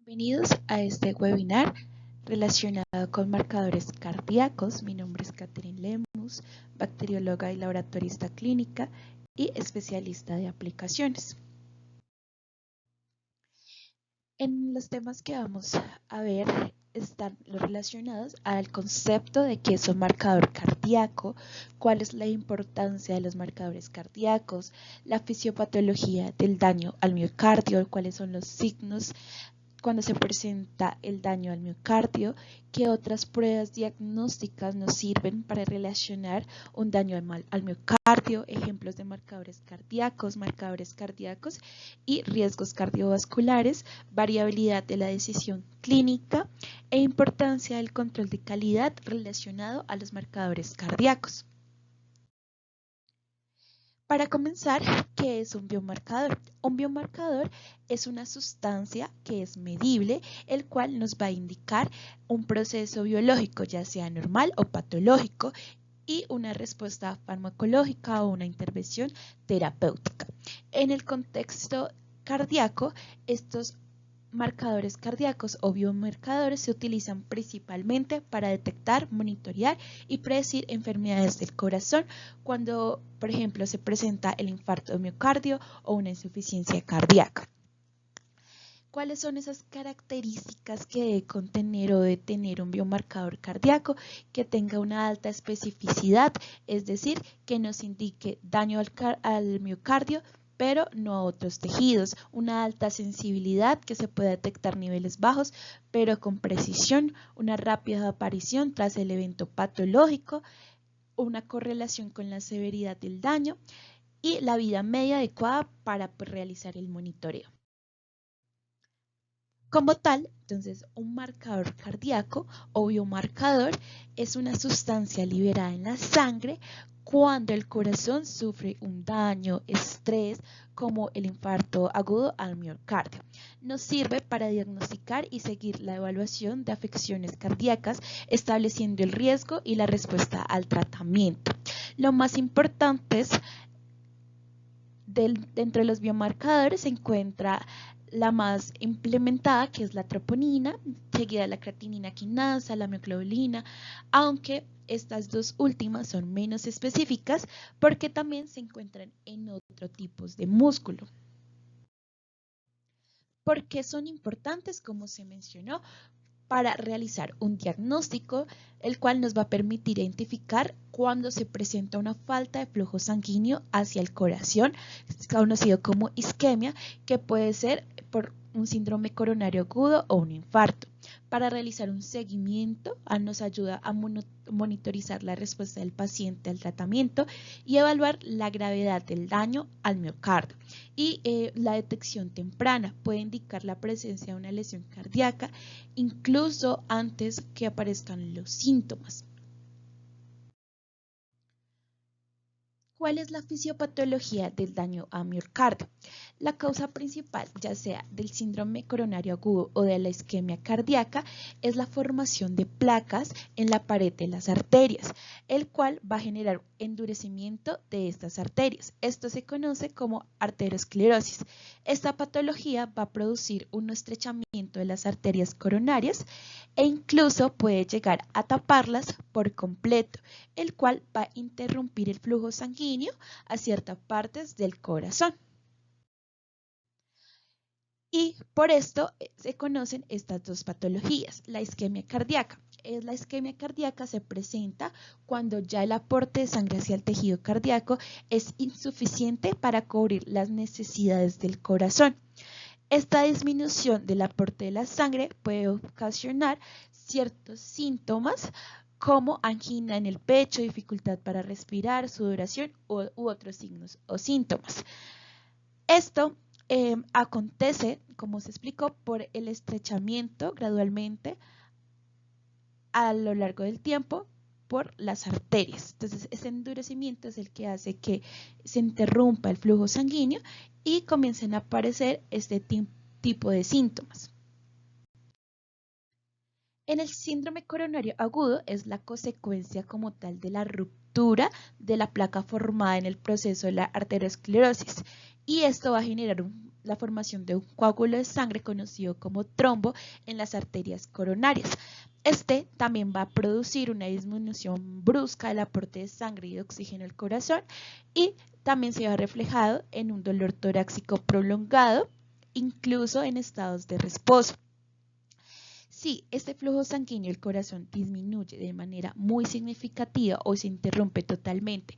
Bienvenidos a este webinar relacionado con marcadores cardíacos. Mi nombre es Catherine Lemus, bacterióloga y laboratorista clínica y especialista de aplicaciones. En los temas que vamos a ver están los relacionados al concepto de qué es un marcador cardíaco, cuál es la importancia de los marcadores cardíacos, la fisiopatología del daño al miocardio, cuáles son los signos cuando se presenta el daño al miocardio, qué otras pruebas diagnósticas nos sirven para relacionar un daño al miocardio, ejemplos de marcadores cardíacos y riesgos cardiovasculares, variabilidad de la decisión clínica e importancia del control de calidad relacionado a los marcadores cardíacos. Para comenzar, ¿qué es un biomarcador? Un biomarcador es una sustancia que es medible, el cual nos va a indicar un proceso biológico, ya sea normal o patológico, y una respuesta farmacológica o una intervención terapéutica. En el contexto cardíaco, estos marcadores cardíacos o biomarcadores se utilizan principalmente para detectar, monitorear y predecir enfermedades del corazón cuando, por ejemplo, se presenta el infarto de miocardio o una insuficiencia cardíaca. ¿Cuáles son esas características que debe contener o debe tener un biomarcador cardíaco? Que tenga una alta especificidad, es decir, que nos indique daño al miocardio, pero no a otros tejidos, una alta sensibilidad que se pueda detectar niveles bajos, pero con precisión, una rápida aparición tras el evento patológico, una correlación con la severidad del daño y la vida media adecuada para realizar el monitoreo. Como tal, entonces, un marcador cardíaco o biomarcador es una sustancia liberada en la sangre cuando el corazón sufre un daño, estrés, como el infarto agudo al miocardio. Nos sirve para diagnosticar y seguir la evaluación de afecciones cardíacas, estableciendo el riesgo y la respuesta al tratamiento. Lo más importante es, dentro de los biomarcadores se encuentra la más implementada, que es la troponina, seguida de la creatinina quinasa, la mioglobulina, aunque estas dos últimas son menos específicas porque también se encuentran en otros tipos de músculo. ¿Por qué son importantes? Como se mencionó, para realizar un diagnóstico, el cual nos va a permitir identificar cuando se presenta una falta de flujo sanguíneo hacia el corazón, conocido como isquemia, que puede ser por un síndrome coronario agudo o un infarto. Para realizar un seguimiento, nos ayuda a monitorizar la respuesta del paciente al tratamiento y evaluar la gravedad del daño al miocardio. Y la detección temprana puede indicar la presencia de una lesión cardíaca incluso antes que aparezcan los síntomas. ¿Cuál es la fisiopatología del daño a miocardio? La causa principal, ya sea del síndrome coronario agudo o de la isquemia cardíaca, es la formación de placas en la pared de las arterias, el cual va a generar endurecimiento de estas arterias. Esto se conoce como arteriosclerosis. Esta patología va a producir un estrechamiento de las arterias coronarias e incluso puede llegar a taparlas por completo, el cual va a interrumpir el flujo sanguíneo a ciertas partes del corazón. Y por esto se conocen estas dos patologías. La isquemia cardíaca. La isquemia cardíaca se presenta cuando ya el aporte de sangre hacia el tejido cardíaco es insuficiente para cubrir las necesidades del corazón. Esta disminución del aporte de la sangre puede ocasionar ciertos síntomas como angina en el pecho, dificultad para respirar, sudoración u otros signos o síntomas. Esto acontece, como se explicó, por el estrechamiento gradualmente a lo largo del tiempo por las arterias. Entonces, ese endurecimiento es el que hace que se interrumpa el flujo sanguíneo y comiencen a aparecer este tipo de síntomas. En el síndrome coronario agudo es la consecuencia como tal de la ruptura de la placa formada en el proceso de la arteriosclerosis y esto va a generar la formación de un coágulo de sangre conocido como trombo en las arterias coronarias. Este también va a producir una disminución brusca del aporte de sangre y de oxígeno al corazón y también se ve reflejado en un dolor torácico prolongado, incluso en estados de reposo. Si este flujo sanguíneo del corazón disminuye de manera muy significativa o se interrumpe totalmente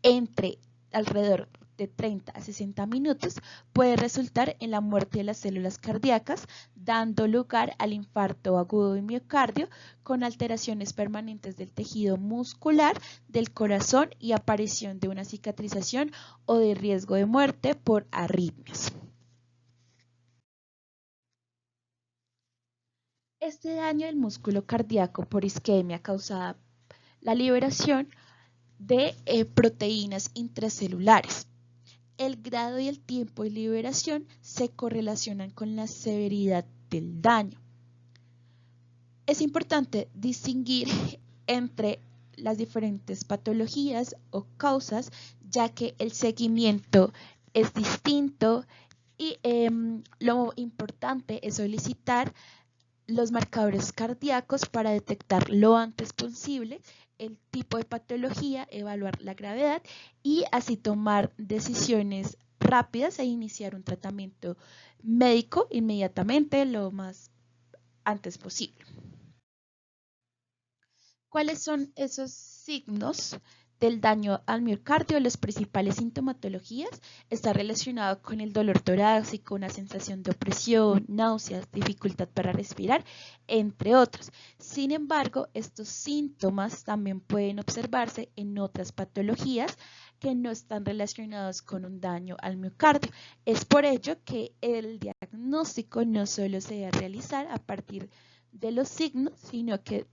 entre alrededor de 30 a 60 minutos, puede resultar en la muerte de las células cardíacas, dando lugar al infarto agudo de miocardio con alteraciones permanentes del tejido muscular del corazón y aparición de una cicatrización o de riesgo de muerte por arritmias. Este daño del músculo cardíaco por isquemia causada la liberación de proteínas intracelulares. El grado y el tiempo de liberación se correlacionan con la severidad del daño. Es importante distinguir entre las diferentes patologías o causas, ya que el seguimiento es distinto y lo importante es solicitar los marcadores cardíacos para detectar lo antes posible el tipo de patología, evaluar la gravedad y así tomar decisiones rápidas e iniciar un tratamiento médico inmediatamente lo más antes posible. ¿Cuáles son esos signos del daño al miocardio? Las principales sintomatologías están relacionadas con el dolor torácico, una sensación de opresión, náuseas, dificultad para respirar, entre otros. Sin embargo, estos síntomas también pueden observarse en otras patologías que no están relacionados con un daño al miocardio. Es por ello que el diagnóstico no solo se debe realizar a partir de los signos, sino que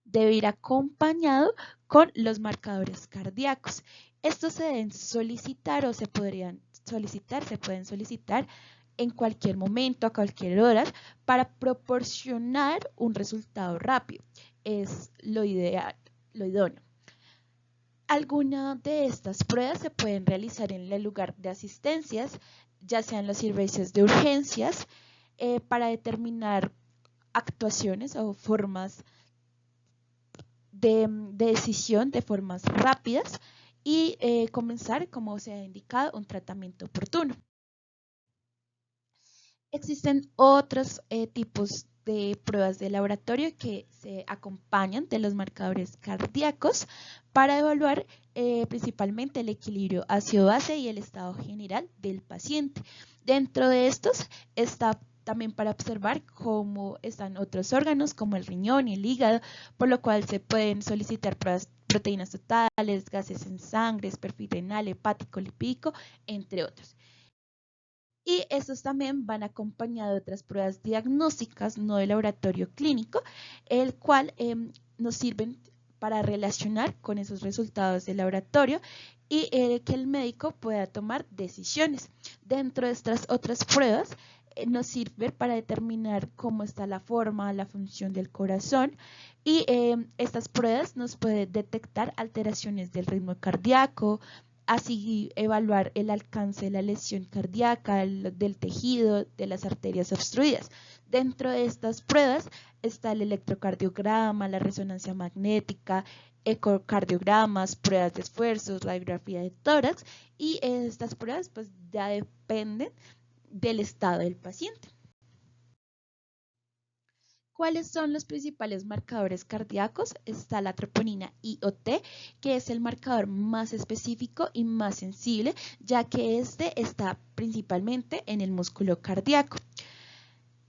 debe ir acompañado con los marcadores cardíacos. Estos se deben solicitar o se pueden solicitar en cualquier momento, a cualquier hora, para proporcionar un resultado rápido. Es lo ideal, lo idóneo. Algunas de estas pruebas se pueden realizar en el lugar de asistencias, ya sean los servicios de urgencias, para determinar actuaciones o formas de decisión de formas rápidas y comenzar, como se ha indicado, un tratamiento oportuno. Existen otros tipos de pruebas de laboratorio que se acompañan de los marcadores cardíacos para evaluar principalmente el equilibrio ácido-base y el estado general del paciente. Dentro de estos está también para observar cómo están otros órganos como el riñón y el hígado, por lo cual se pueden solicitar pruebas proteínas totales, gases en sangre, perfil renal, hepático, lipídico, entre otros. Y estos también van acompañados de otras pruebas diagnósticas, no de laboratorio clínico, el cual nos sirven para relacionar con esos resultados del laboratorio y que el médico pueda tomar decisiones. Dentro de estas otras pruebas nos sirve para determinar cómo está la forma, la función del corazón y estas pruebas nos pueden detectar alteraciones del ritmo cardíaco, así evaluar el alcance de la lesión cardíaca, del tejido, de las arterias obstruidas. Dentro de estas pruebas está el electrocardiograma, la resonancia magnética, ecocardiogramas, pruebas de esfuerzos, radiografía de tórax y estas pruebas pues ya dependen del estado del paciente. ¿Cuáles son los principales marcadores cardíacos? Está la troponina IOT, que es el marcador más específico y más sensible, ya que este está principalmente en el músculo cardíaco.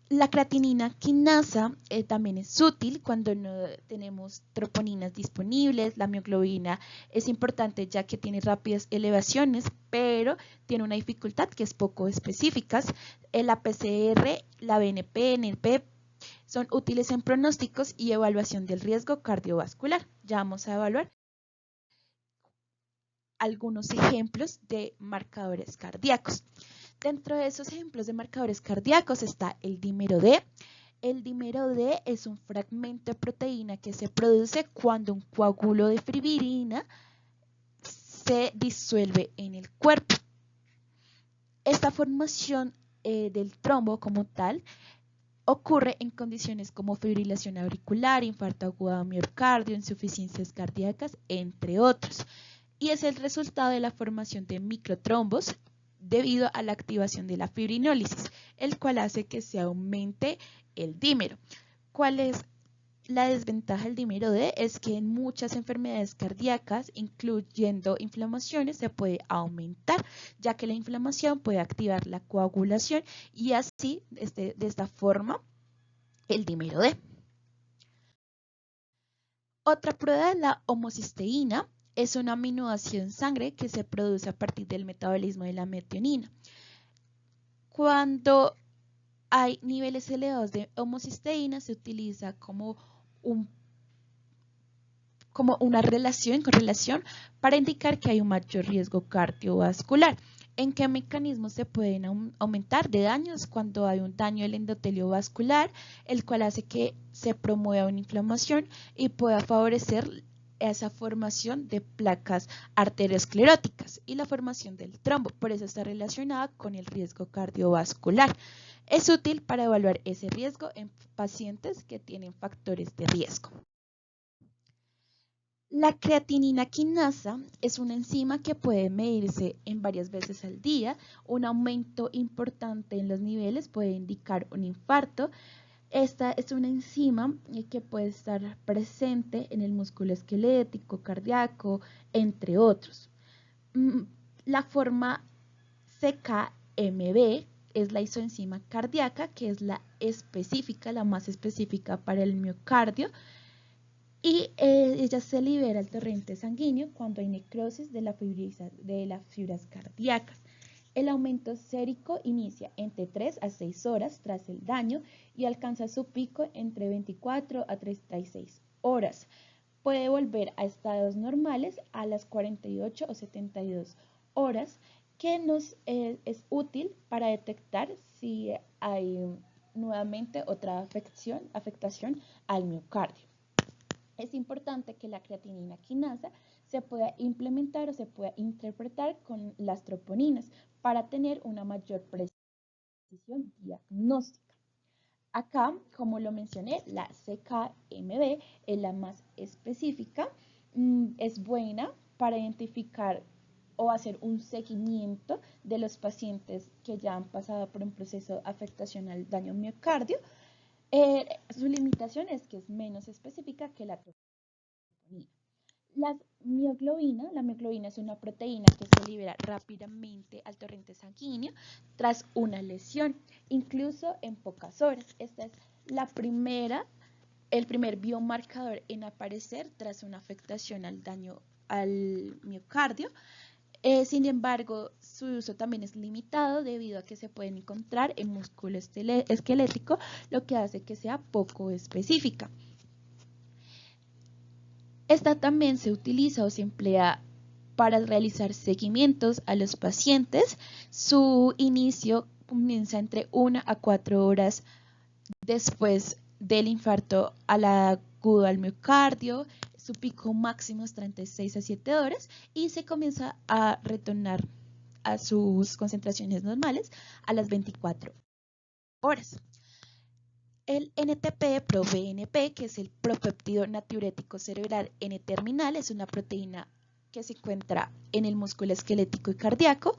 La creatinina quinasa también es útil cuando no tenemos troponinas disponibles. La mioglobina es importante ya que tiene rápidas elevaciones, pero tiene una dificultad que es poco específica. La PCR, la BNP, NP son útiles en pronósticos y evaluación del riesgo cardiovascular. Ya vamos a evaluar algunos ejemplos de marcadores cardíacos. Dentro de esos ejemplos de marcadores cardíacos está el dímero D. El dímero D es un fragmento de proteína que se produce cuando un coágulo de fibrina se disuelve en el cuerpo. Esta formación del trombo como tal ocurre en condiciones como fibrilación auricular, infarto agudo de miocardio, insuficiencias cardíacas, entre otros. Y es el resultado de la formación de microtrombos debido a la activación de la fibrinólisis, el cual hace que se aumente el dímero. ¿Cuál es la desventaja del dímero D? Es que en muchas enfermedades cardíacas, incluyendo inflamaciones, se puede aumentar, ya que la inflamación puede activar la coagulación y así, de esta forma, el dímero D. Otra prueba es la homocisteína. Es un aminoácido en sangre que se produce a partir del metabolismo de la metionina. Cuando hay niveles elevados de homocisteína, se utiliza como una correlación para indicar que hay un mayor riesgo cardiovascular. ¿En qué mecanismos se pueden aumentar de daños? Cuando hay un daño del endotelio vascular, el cual hace que se promueva una inflamación y pueda favorecer esa formación de placas arterioscleróticas y la formación del trombo. Por eso está relacionada con el riesgo cardiovascular. Es útil para evaluar ese riesgo en pacientes que tienen factores de riesgo. La creatinina quinasa es una enzima que puede medirse en varias veces al día. Un aumento importante en los niveles puede indicar un infarto. Esta es una enzima que puede estar presente en el músculo esquelético, cardíaco, entre otros. La forma CKMB es la isoenzima cardíaca, que es la específica, la más específica para el miocardio. Y ella se libera al torrente sanguíneo cuando hay necrosis de las fibras cardíacas. El aumento sérico inicia entre 3 a 6 horas tras el daño y alcanza su pico entre 24 a 36 horas. Puede volver a estados normales a las 48 o 72 horas, que nos es útil para detectar si hay nuevamente otra afectación al miocardio. Es importante que la creatinina quinasa se pueda implementar o se pueda interpretar con las troponinas para tener una mayor precisión diagnóstica. Acá, como lo mencioné, la CKMB es la más específica, es buena para identificar o hacer un seguimiento de los pacientes que ya han pasado por un proceso de afectación al daño miocardio. Su limitación es que es menos específica que la troponina. La mioglobina es una proteína que se libera rápidamente al torrente sanguíneo tras una lesión, incluso en pocas horas. Esta es el primer biomarcador en aparecer tras una afectación al daño al miocardio. Sin embargo, su uso también es limitado debido a que se pueden encontrar en músculo esquelético, lo que hace que sea poco específica. Esta también se utiliza o se emplea para realizar seguimientos a los pacientes. Su inicio comienza entre 1 a 4 horas después del infarto agudo al miocardio. Su pico máximo es 36 a 7 horas y se comienza a retornar a sus concentraciones normales a las 24 horas. El NTP-proBNP, que es el propéptido natriurético cerebral N-terminal, es una proteína que se encuentra en el músculo esquelético y cardíaco.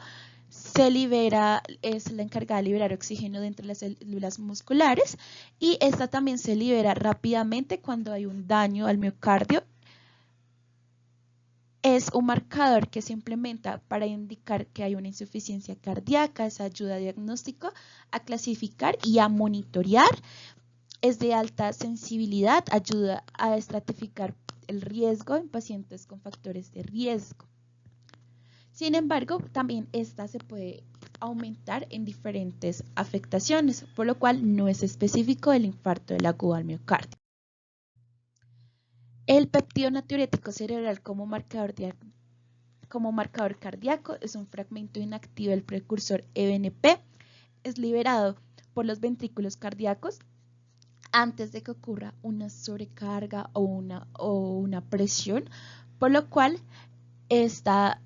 Es la encargada de liberar oxígeno de entre las células musculares y esta también se libera rápidamente cuando hay un daño al miocardio. Es un marcador que se implementa para indicar que hay una insuficiencia cardíaca, es ayuda a diagnóstico, a clasificar y a monitorear. Es de alta sensibilidad, ayuda a estratificar el riesgo en pacientes con factores de riesgo. Sin embargo, también esta se puede aumentar en diferentes afectaciones, por lo cual no es específico del infarto del agudo al miocardio. El péptido natriurético cerebral como marcador cardíaco es un fragmento inactivo del precursor EBNP. Es liberado por los ventrículos cardíacos antes de que ocurra una sobrecarga o una presión, por lo cual esta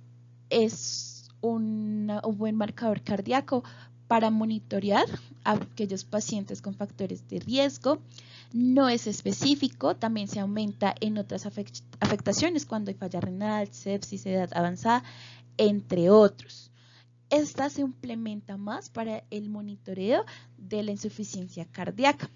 es un buen marcador cardíaco para monitorear a aquellos pacientes con factores de riesgo. No es específico, también se aumenta en otras afectaciones cuando hay falla renal, sepsis, edad avanzada, entre otros. Esta se implementa más para el monitoreo de la insuficiencia cardíaca.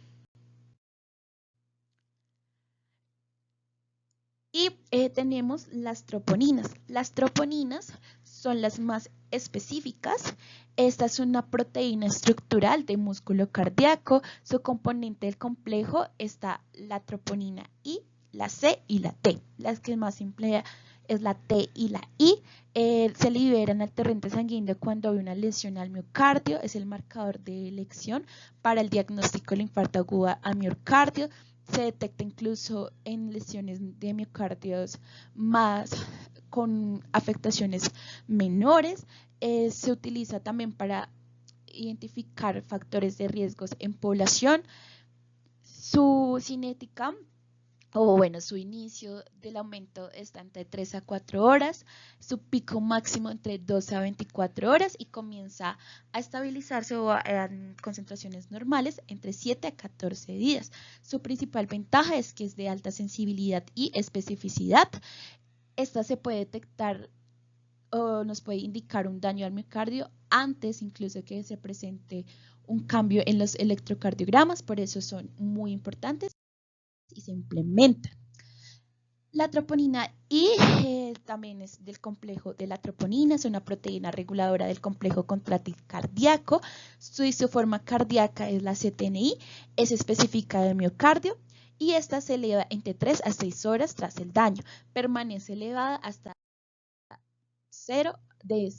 Y tenemos las troponinas. Las troponinas son las más específicas. Esta es una proteína estructural de músculo cardíaco. Su componente del complejo está la troponina I, la C y la T. Las que más se emplea es la T y la I. Se liberan al torrente sanguíneo cuando hay una lesión al miocardio. Es el marcador de elección para el diagnóstico del infarto agudo al miocardio. Se detecta incluso en lesiones de miocardios más con afectaciones menores. Se utiliza también para identificar factores de riesgos en población. Su cinética, su inicio del aumento está entre 3 a 4 horas, su pico máximo entre 12 a 24 horas y comienza a estabilizarse o en concentraciones normales entre 7 a 14 días. Su principal ventaja es que es de alta sensibilidad y especificidad. Esta se puede detectar o nos puede indicar un daño al miocardio antes incluso que se presente un cambio en los electrocardiogramas, por eso son muy importantes y se implementan. La troponina I también es del complejo de la troponina, es una proteína reguladora del complejo contráctil cardíaco. Su isoforma cardíaca es la CTNI, es específica del miocardio y esta se eleva entre 3 a 6 horas tras el daño. Permanece elevada hasta 0 de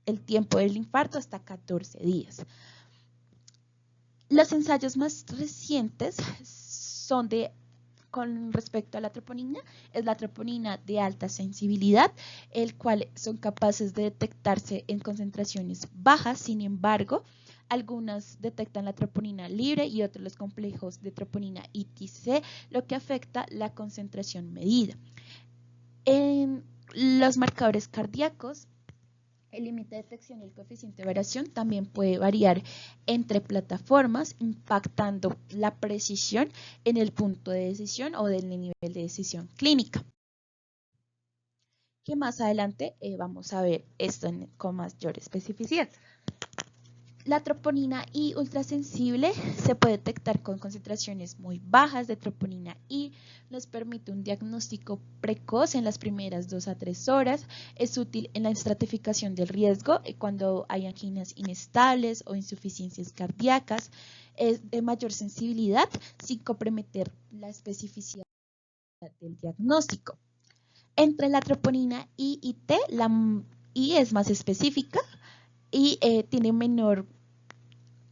el tiempo del infarto hasta 14 días. Los ensayos más recientes son con respecto a la troponina, es la troponina de alta sensibilidad, el cual son capaces de detectarse en concentraciones bajas. Sin embargo, algunas detectan la troponina libre y otros los complejos de troponina ITC, lo que afecta la concentración medida. En los marcadores cardíacos, el límite de detección y el coeficiente de variación también puede variar entre plataformas, impactando la precisión en el punto de decisión o del nivel de decisión clínica. Que más adelante vamos a ver esto con mayor especificidad. La troponina I ultrasensible se puede detectar con concentraciones muy bajas de troponina I, nos permite un diagnóstico precoz en las primeras 2 a 3 horas, es útil en la estratificación del riesgo cuando hay anginas inestables o insuficiencias cardíacas, es de mayor sensibilidad sin comprometer la especificidad del diagnóstico. Entre la troponina I y T, la I es más específica y tiene menor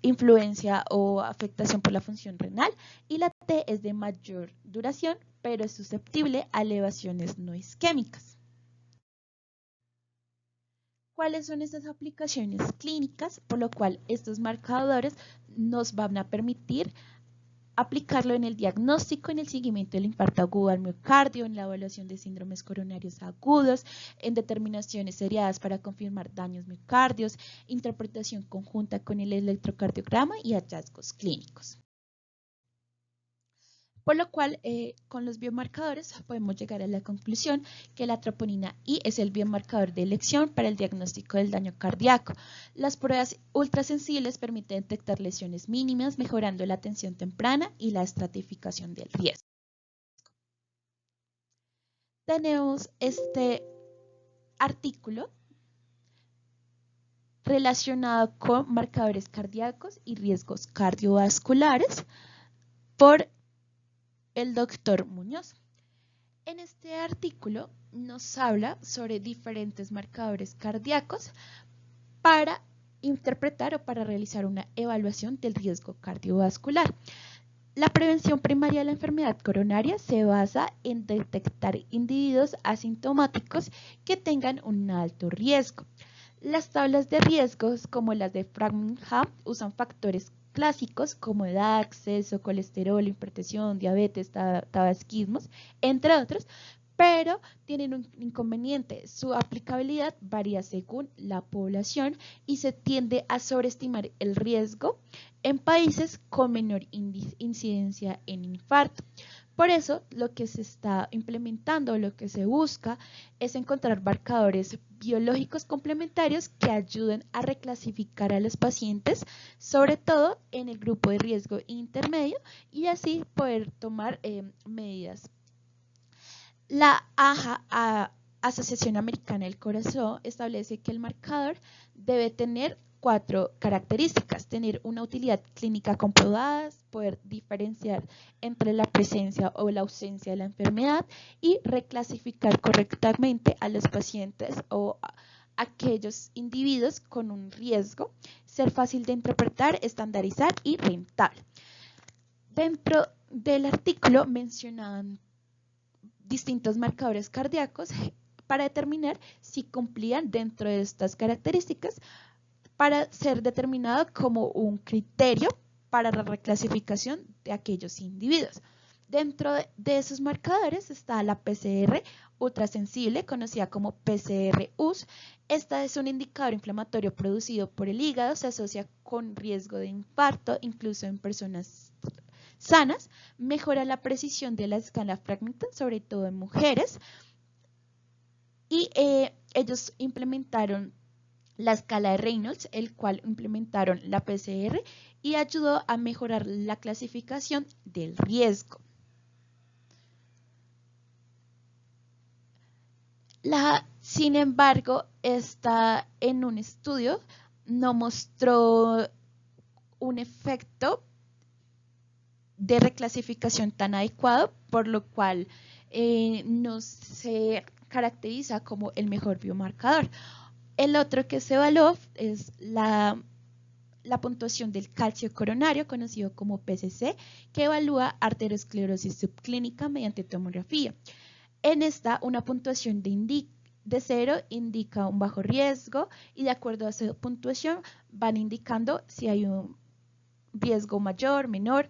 influencia o afectación por la función renal y la T es de mayor duración pero es susceptible a elevaciones no isquémicas. ¿Cuáles son estas aplicaciones clínicas? Por lo cual estos marcadores nos van a permitir aplicarlo en el diagnóstico, en el seguimiento del infarto agudo al miocardio, en la evaluación de síndromes coronarios agudos, en determinaciones seriadas para confirmar daños miocardios, interpretación conjunta con el electrocardiograma y hallazgos clínicos. Por lo cual, con los biomarcadores podemos llegar a la conclusión que la troponina I es el biomarcador de elección para el diagnóstico del daño cardíaco. Las pruebas ultrasensibles permiten detectar lesiones mínimas, mejorando la atención temprana y la estratificación del riesgo. Tenemos este artículo relacionado con marcadores cardíacos y riesgos cardiovasculares por el doctor Muñoz. En este artículo nos habla sobre diferentes marcadores cardíacos para interpretar o para realizar una evaluación del riesgo cardiovascular. La prevención primaria de la enfermedad coronaria se basa en detectar individuos asintomáticos que tengan un alto riesgo. Las tablas de riesgos, como las de Framingham, usan factores clásicos como edad, sexo, colesterol, hipertensión, diabetes, tabaquismos, entre otros, pero tienen un inconveniente. Su aplicabilidad varía según la población y se tiende a sobreestimar el riesgo en países con menor incidencia en infarto. Por eso, lo que se está implementando, lo que se busca, es encontrar marcadores biológicos complementarios que ayuden a reclasificar a los pacientes, sobre todo en el grupo de riesgo intermedio, y así poder tomar medidas. La Asociación Americana del Corazón establece que el marcador debe tener 4 características: tener una utilidad clínica comprobada, poder diferenciar entre la presencia o la ausencia de la enfermedad y reclasificar correctamente a los pacientes o aquellos individuos con un riesgo, ser fácil de interpretar, estandarizar y rentable. Dentro del artículo mencionaban distintos marcadores cardíacos para determinar si cumplían dentro de estas características para ser determinado como un criterio para la reclasificación de aquellos individuos. Dentro de esos marcadores está la PCR ultrasensible, conocida como PCR-US. Esta es un indicador inflamatorio producido por el hígado, se asocia con riesgo de infarto, incluso en personas sanas, mejora la precisión de la escala Framingham, sobre todo en mujeres, y ellos implementaron la escala de Reynolds, el cual implementaron la PCR y ayudó a mejorar la clasificación del riesgo. Sin embargo, en un estudio no mostró un efecto de reclasificación tan adecuado, por lo cual no se caracteriza como el mejor biomarcador. El otro que se evaluó es la puntuación del calcio coronario, conocido como PCC, que evalúa arteriosclerosis subclínica mediante tomografía. En esta, una puntuación de 0 indica un bajo riesgo y de acuerdo a esa puntuación van indicando si hay un riesgo mayor, menor.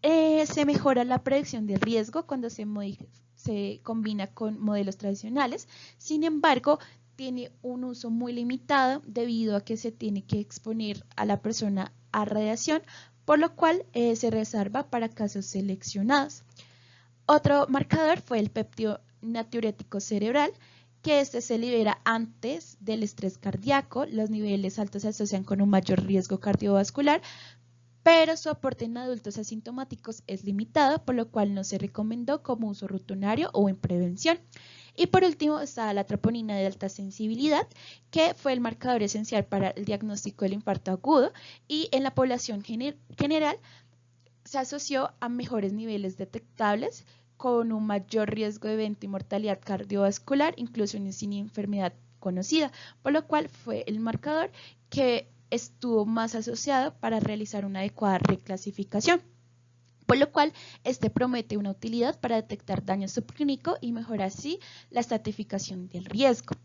Se mejora la predicción del riesgo cuando se combina con modelos tradicionales. Sin embargo, tiene un uso muy limitado debido a que se tiene que exponer a la persona a radiación, por lo cual se reserva para casos seleccionados. Otro marcador fue el péptido natriurético cerebral, que este se libera antes del estrés cardíaco. Los niveles altos se asocian con un mayor riesgo cardiovascular, pero su aporte en adultos asintomáticos es limitado, por lo cual no se recomendó como uso rutinario o en prevención. Y por último está la troponina de alta sensibilidad, que fue el marcador esencial para el diagnóstico del infarto agudo y en la población general se asoció a mejores niveles detectables con un mayor riesgo de evento y mortalidad cardiovascular, incluso sin enfermedad conocida, por lo cual fue el marcador que estuvo más asociado para realizar una adecuada reclasificación, por lo cual este promete una utilidad para detectar daño subclínico y mejorar así la estratificación del riesgo.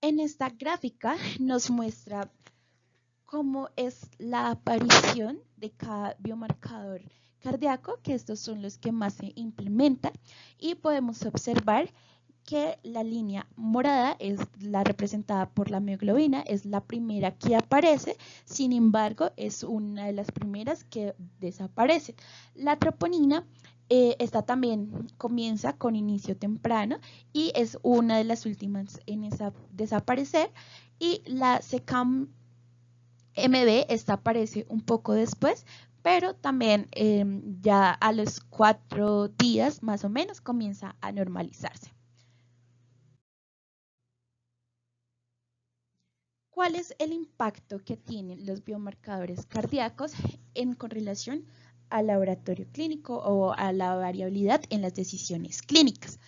En esta gráfica nos muestra cómo es la aparición de cada biomarcador cardíaco, que estos son los que más se implementan, y podemos observar que la línea morada es la representada por la mioglobina, es la primera que aparece, sin embargo es una de las primeras que desaparece. La troponina esta también comienza con inicio temprano y es una de las últimas en desaparecer, y la CECAM MB esta aparece un poco después, pero también ya a los 4 días más o menos comienza a normalizarse. ¿Cuál es el impacto que tienen los biomarcadores cardíacos en correlación al laboratorio clínico o a la variabilidad en las decisiones clínicas?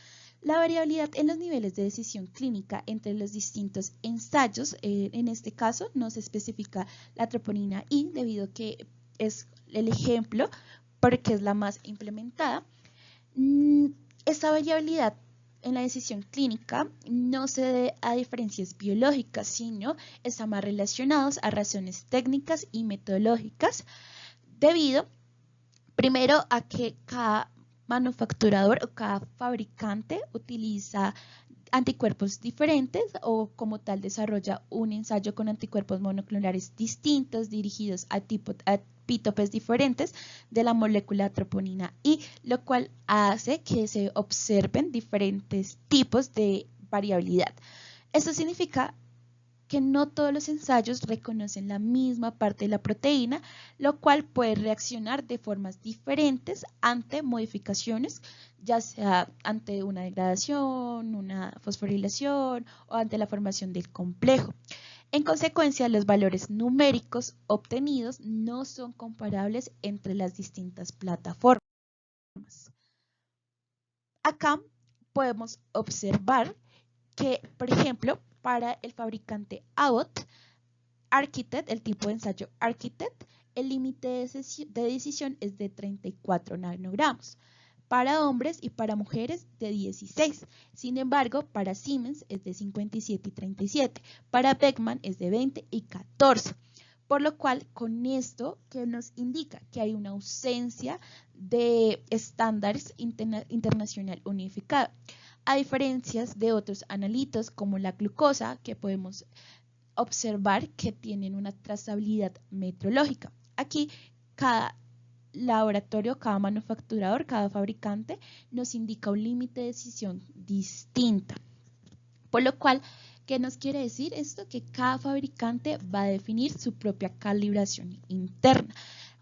La variabilidad en los niveles de decisión clínica entre los distintos ensayos, en este caso no se especifica la troponina I debido a que es el ejemplo porque es la más implementada. Esta variabilidad en la decisión clínica no se debe a diferencias biológicas, sino está más relacionados a razones técnicas y metodológicas. debido primero a que cada manufacturador o cada fabricante utiliza anticuerpos diferentes o como tal desarrolla un ensayo con anticuerpos monoclonales distintos dirigidos a epítopes diferentes de la molécula troponina I, lo cual hace que se observen diferentes tipos de variabilidad. Esto significa que no todos los ensayos reconocen la misma parte de la proteína, lo cual puede reaccionar de formas diferentes ante modificaciones, ya sea ante una degradación, una fosforilación o ante la formación del complejo. En consecuencia, los valores numéricos obtenidos no son comparables entre las distintas plataformas. Acá podemos observar que, por ejemplo, para el fabricante Abbott, Architect, el tipo de ensayo Architect, el límite de decisión es de 34 nanogramos. Para hombres y para mujeres de 16. Sin embargo, para Siemens es de 57 y 37. Para Beckman es de 20 y 14. Por lo cual, con esto que nos indica que hay una ausencia de estándares internacional unificado. A diferencia de otros analitos como la glucosa, que podemos observar que tienen una trazabilidad metrológica. Aquí cada laboratorio, cada manufacturador, cada fabricante nos indica un límite de decisión distinta. Por lo cual, ¿qué nos quiere decir esto? Que cada fabricante va a definir su propia calibración interna,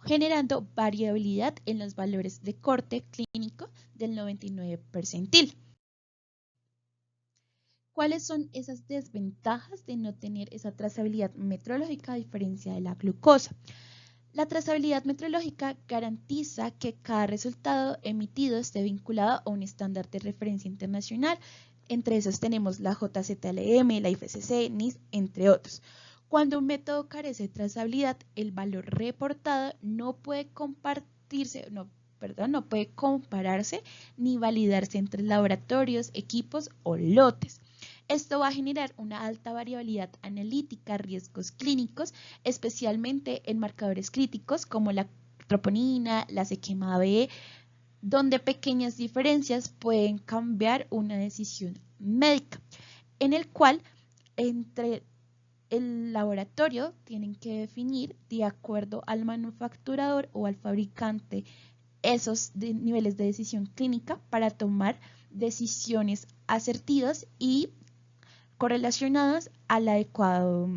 generando variabilidad en los valores de corte clínico del 99 percentil. ¿Cuáles son esas desventajas de no tener esa trazabilidad metrológica a diferencia de la glucosa? La trazabilidad metrológica garantiza que cada resultado emitido esté vinculado a un estándar de referencia internacional. Entre esos tenemos la JZLM, la IFSC, NIS, entre otros. Cuando un método carece de trazabilidad, el valor reportado no puede no puede compararse ni validarse entre laboratorios, equipos o lotes. Esto va a generar una alta variabilidad analítica, riesgos clínicos, especialmente en marcadores críticos como la troponina, la CQMA B, donde pequeñas diferencias pueden cambiar una decisión médica, en el cual entre el laboratorio tienen que definir de acuerdo al manufacturador o al fabricante esos niveles de decisión clínica para tomar decisiones asertivas y correlacionadas al adecuado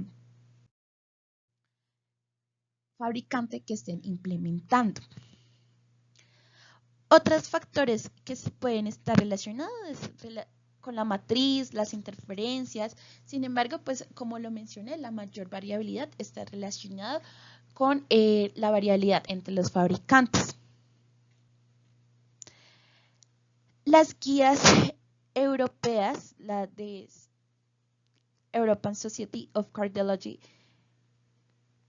fabricante que estén implementando. Otros factores que se pueden estar relacionados con la matriz, las interferencias. Sin embargo, pues como lo mencioné, la mayor variabilidad está relacionada con la variabilidad entre los fabricantes. Las guías europeas, la de European Society of Cardiology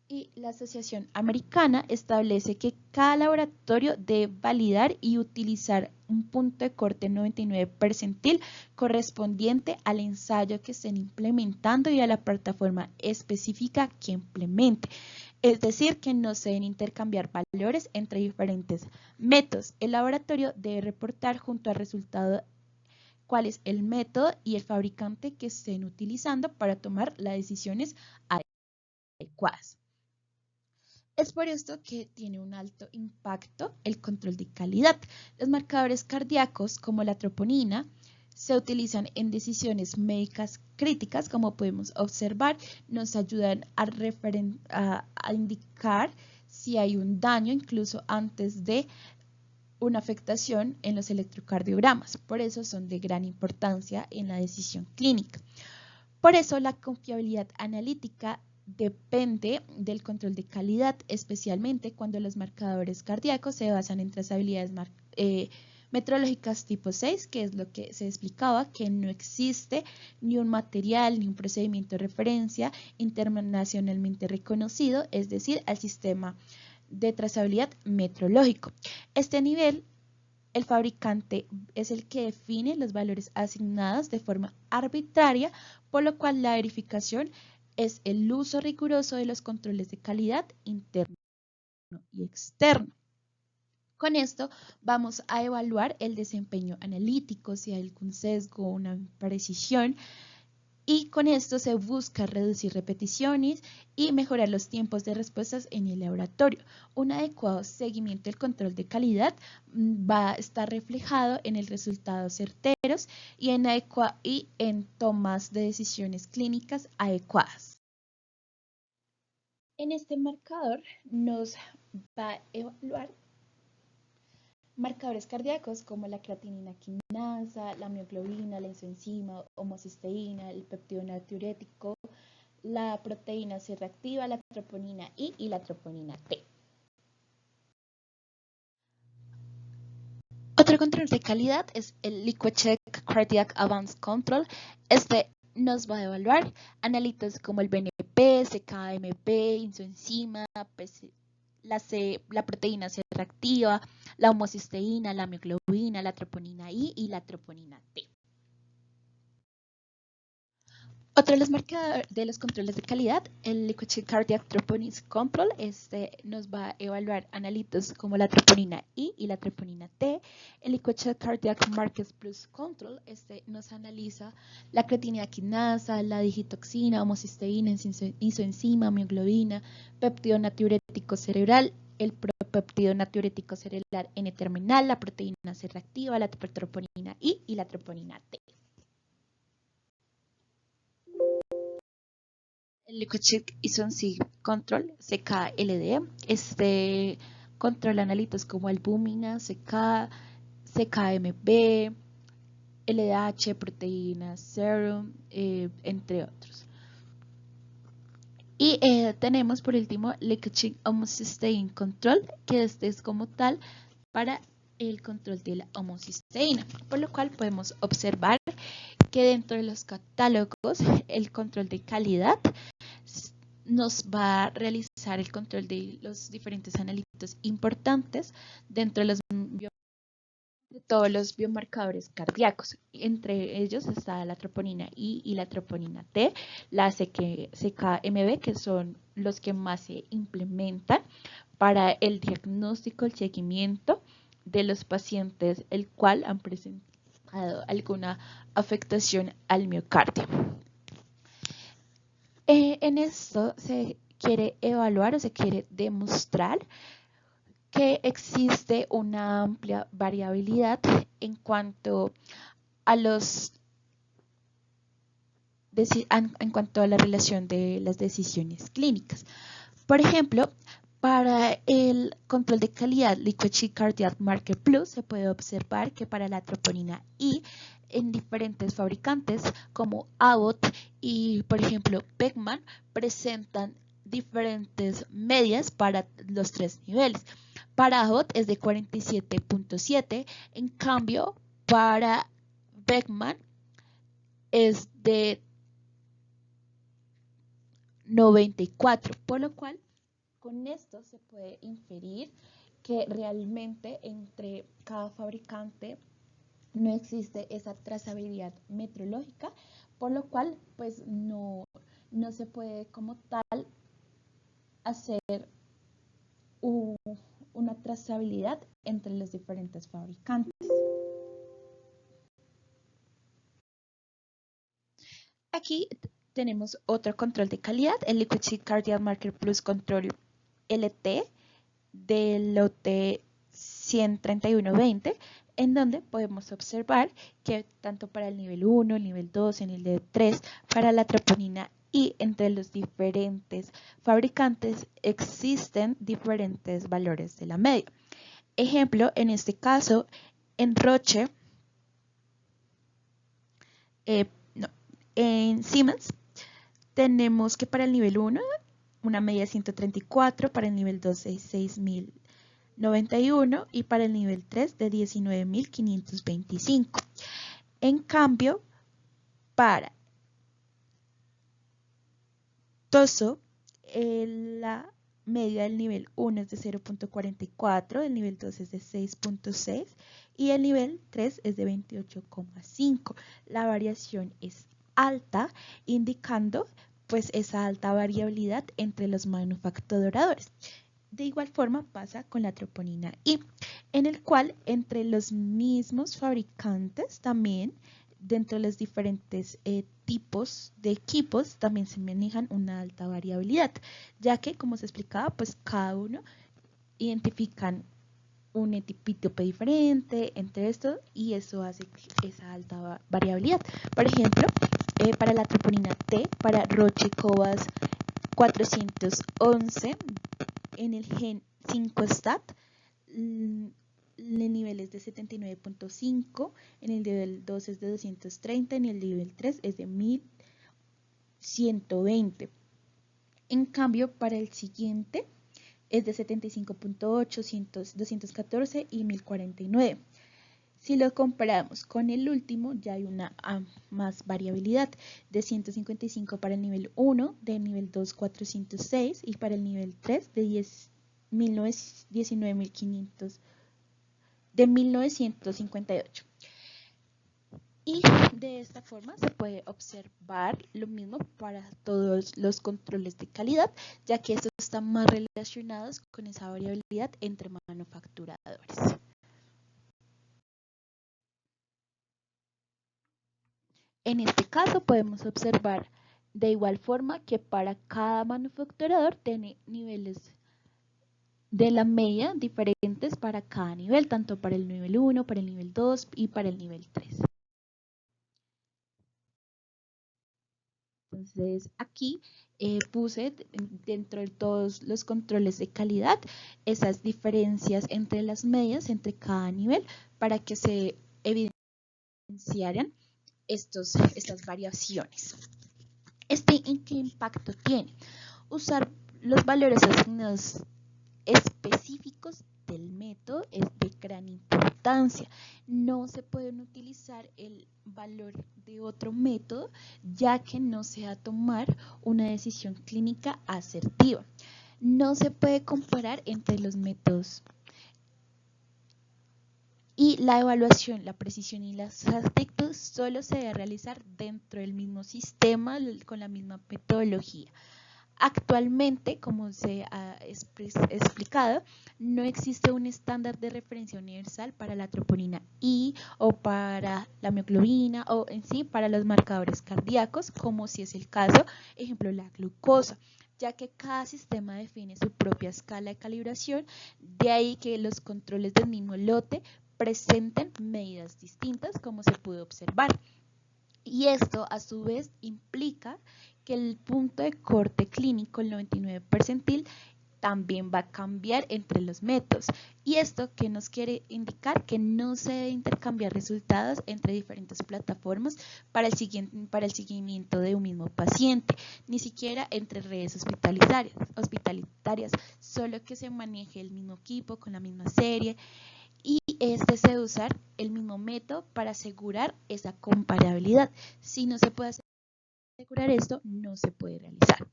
y la Asociación Americana, establece que cada laboratorio debe validar y utilizar un punto de corte 99 percentil correspondiente al ensayo que estén implementando y a la plataforma específica que implemente. Es decir, que no se deben intercambiar valores entre diferentes métodos. El laboratorio debe reportar junto al resultado cuál es el método y el fabricante que estén utilizando para tomar las decisiones adecuadas. Es por esto que tiene un alto impacto el control de calidad. Los marcadores cardíacos, como la troponina, se utilizan en decisiones médicas críticas, como podemos observar, nos ayudan a indicar si hay un daño incluso antes de una afectación en los electrocardiogramas. Por eso son de gran importancia en la decisión clínica. Por eso la confiabilidad analítica depende del control de calidad, especialmente cuando los marcadores cardíacos se basan en trazabilidades metrológicas tipo 6, que es lo que se explicaba, que no existe ni un material ni un procedimiento de referencia internacionalmente reconocido, es decir, al sistema de trazabilidad metrológico. Este nivel, el fabricante es el que define los valores asignados de forma arbitraria, por lo cual la verificación es el uso riguroso de los controles de calidad internos. y externo. Con esto vamos a evaluar el desempeño analítico, si hay algún sesgo, una imprecisión, y con esto se busca reducir repeticiones y mejorar los tiempos de respuestas en el laboratorio. Un adecuado seguimiento del control de calidad va a estar reflejado en el resultados certeros y en tomas de decisiones clínicas adecuadas. En este marcador nos va a evaluar marcadores cardíacos como la creatinina quinasa, la mioglobina, la isoenzima, homocisteína, el péptido natriurético, la proteína C reactiva, la troponina I y la troponina T. Otro control de calidad es el LiquidCheck Cardiac Advanced Control. Este nos va a evaluar analitos como el BNP, CKMP, isoenzima, la proteína C reactiva, la homocisteína, la mioglobina, la troponina I y la troponina T. Otro de los marcadores de los controles de calidad, el LiquidCheck Cardiac Troponin Control, nos va a evaluar analitos como la troponina I y la troponina T. El LiquidCheck Cardiac Markers Plus Control, nos analiza la creatinina quinasa, la digitoxina, homocisteína, isoenzima, mioglobina, péptido natriurético cerebral, el propéptido natriurético cerebral N-terminal, la proteína C reactiva, la troponina I y la troponina T. El LiquidCheck Isoncy Control, CKLD, controla analitos como albúmina, CKMB, LDH, proteínas, serum, entre otros. Y tenemos por último LiquidCheck Homocisteine Control, que es como tal para el control de la homocisteína, por lo cual podemos observar que dentro de los catálogos el control de calidad nos va a realizar el control de los diferentes analíticos importantes dentro de todos los biomarcadores cardíacos. Entre ellos está la troponina I y la troponina T, la CKMB, que son los que más se implementan para el diagnóstico, el seguimiento de los pacientes, el cual han presentado alguna afectación al miocardio. En esto se quiere evaluar o se quiere demostrar que existe una amplia variabilidad en cuanto a la relación de las decisiones clínicas. Por ejemplo, para el control de calidad LiquidCheck Cardiac Marker Plus se puede observar que para la troponina I en diferentes fabricantes como Abbott y por ejemplo Beckman presentan diferentes medias para los tres niveles. Para Abbott es de 47.7, en cambio para Beckman es de 94, por lo cual con esto se puede inferir que realmente entre cada fabricante no existe esa trazabilidad metrológica, por lo cual pues no se puede como tal hacer una trazabilidad entre los diferentes fabricantes. Aquí tenemos otro control de calidad, el LiquidCheck Cardiac Marker Plus Control LT del lote 13120, en donde podemos observar que tanto para el nivel 1, el nivel 2, el nivel 3, para la troponina I, entre los diferentes fabricantes existen diferentes valores de la media. Ejemplo, en este caso, en Roche, en Siemens, tenemos que para el nivel 1, una media de 134, para el nivel 2 es 6.091 y para el nivel 3 de 19.525. En cambio, para Tozo, la media del nivel 1 es de 0.44, el nivel 2 es de 6.6 y el nivel 3 es de 28.5. La variación es alta, indicando pues esa alta variabilidad entre los manufacturadores. De igual forma pasa con la troponina I, en el cual entre los mismos fabricantes también, dentro de los diferentes tipos de equipos, también se manejan una alta variabilidad, ya que, como se explicaba, pues cada uno identifican un etiqueto diferente entre estos y eso hace esa alta variabilidad. Por ejemplo, para la troponina T, para Roche-Cobas 411, en el gen 5-STAT, el nivel es de 79.5, en el nivel 2 es de 230, en el nivel 3 es de 1120. En cambio, para el siguiente es de 75.8, 214 y 1049. Si lo comparamos con el último, ya hay una más variabilidad de 155 para el nivel 1, de nivel 2 406 y para el nivel 3 de 19.500, de 1958. Y de esta forma se puede observar lo mismo para todos los controles de calidad, ya que estos están más relacionados con esa variabilidad entre manufacturadores. En este caso podemos observar de igual forma que para cada manufacturador tiene niveles de la media diferentes para cada nivel, tanto para el nivel 1, para el nivel 2 y para el nivel 3. Entonces aquí puse dentro de todos los controles de calidad esas diferencias entre las medias, entre cada nivel, para que se evidenciaran estas variaciones. ¿En qué impacto tiene? Usar los valores asignados específicos del método es de gran importancia. No se pueden utilizar el valor de otro método, ya que no se va a tomar una decisión clínica asertiva. No se puede comparar entre los métodos. Y la evaluación, la precisión y los exactitud solo se debe realizar dentro del mismo sistema con la misma metodología. Actualmente, como se ha explicado, no existe un estándar de referencia universal para la troponina I o para la mioglobina o en sí para los marcadores cardíacos, como si es el caso, ejemplo, la glucosa, ya que cada sistema define su propia escala de calibración, de ahí que los controles del mismo lote presenten medidas distintas, como se puede observar. Y esto a su vez implica que el punto de corte clínico, el 99 percentil, también va a cambiar entre los métodos. Y esto que nos quiere indicar que no se debe intercambiar resultados entre diferentes plataformas para el seguimiento de un mismo paciente, ni siquiera entre redes hospitalarias, solo que se maneje el mismo equipo con la misma serie. Y se debe usar el mismo método para asegurar esa comparabilidad. Si no se puede asegurar esto, no se puede realizar.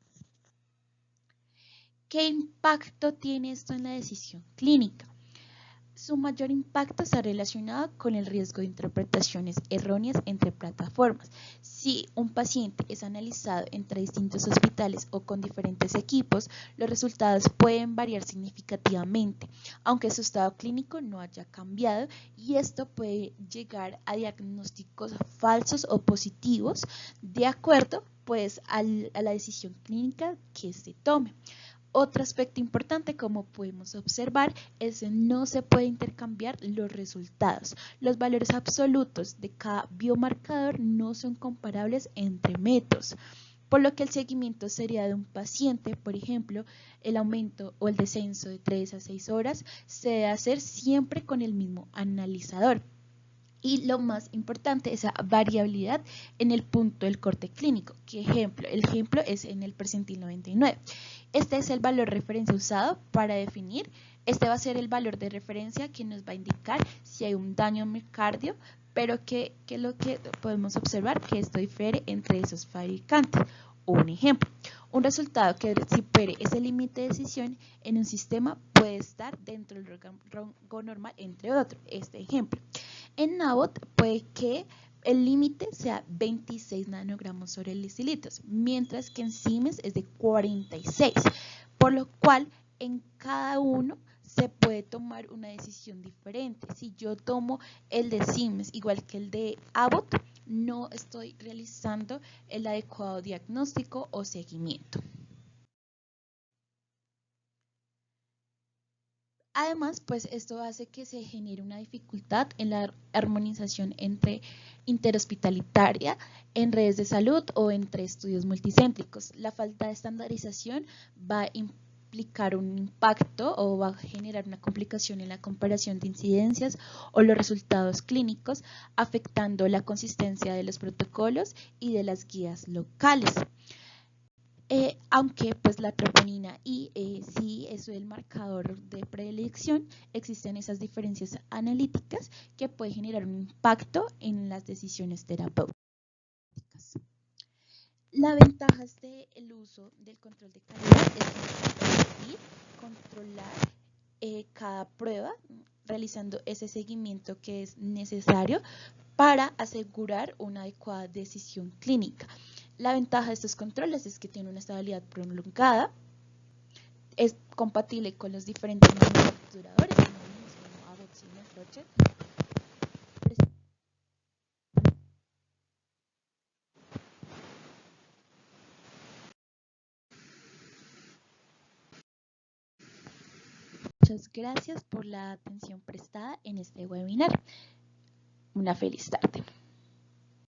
¿Qué impacto tiene esto en la decisión clínica? Su mayor impacto está relacionado con el riesgo de interpretaciones erróneas entre plataformas. Si un paciente es analizado entre distintos hospitales o con diferentes equipos, los resultados pueden variar significativamente, aunque su estado clínico no haya cambiado, y esto puede llegar a diagnósticos falsos o positivos de acuerdo pues a la decisión clínica que se tome. Otro aspecto importante, como podemos observar, es que no se puede intercambiar los resultados. Los valores absolutos de cada biomarcador no son comparables entre métodos, por lo que el seguimiento sería de un paciente, por ejemplo, el aumento o el descenso de 3 a 6 horas se debe hacer siempre con el mismo analizador. Y lo más importante, esa variabilidad en el punto del corte clínico. El ejemplo es en el percentil 99. Este es el valor referencia usado para definir. Este va a ser el valor de referencia que nos va a indicar si hay un daño al miocardio, pero que lo que podemos observar que esto difiere entre esos fabricantes. Un ejemplo, un resultado que supere ese límite de decisión en un sistema puede estar dentro del rango normal, entre otros. Este ejemplo. En Abbott puede que el límite sea 26 nanogramos sobre decilitros, mientras que en Siemens es de 46, por lo cual en cada uno se puede tomar una decisión diferente. Si yo tomo el de Siemens igual que el de Abbott, no estoy realizando el adecuado diagnóstico o seguimiento. Además, pues esto hace que se genere una dificultad en la armonización entre interhospitalitaria en redes de salud o entre estudios multicéntricos. La falta de estandarización va a implicar un impacto o va a generar una complicación en la comparación de incidencias o los resultados clínicos, afectando la consistencia de los protocolos y de las guías locales. Aunque pues la troponina I sí es el marcador de predilección, existen esas diferencias analíticas que pueden generar un impacto en las decisiones terapéuticas. La ventaja del uso del control de calidad es permitir controlar cada prueba, realizando ese seguimiento que es necesario para asegurar una adecuada decisión clínica. La ventaja de estos controles es que tiene una estabilidad prolongada, es compatible con los diferentes manufacturadores, como Abbott, Siemens, Roche. Muchas gracias por la atención prestada en este webinar. Una feliz tarde.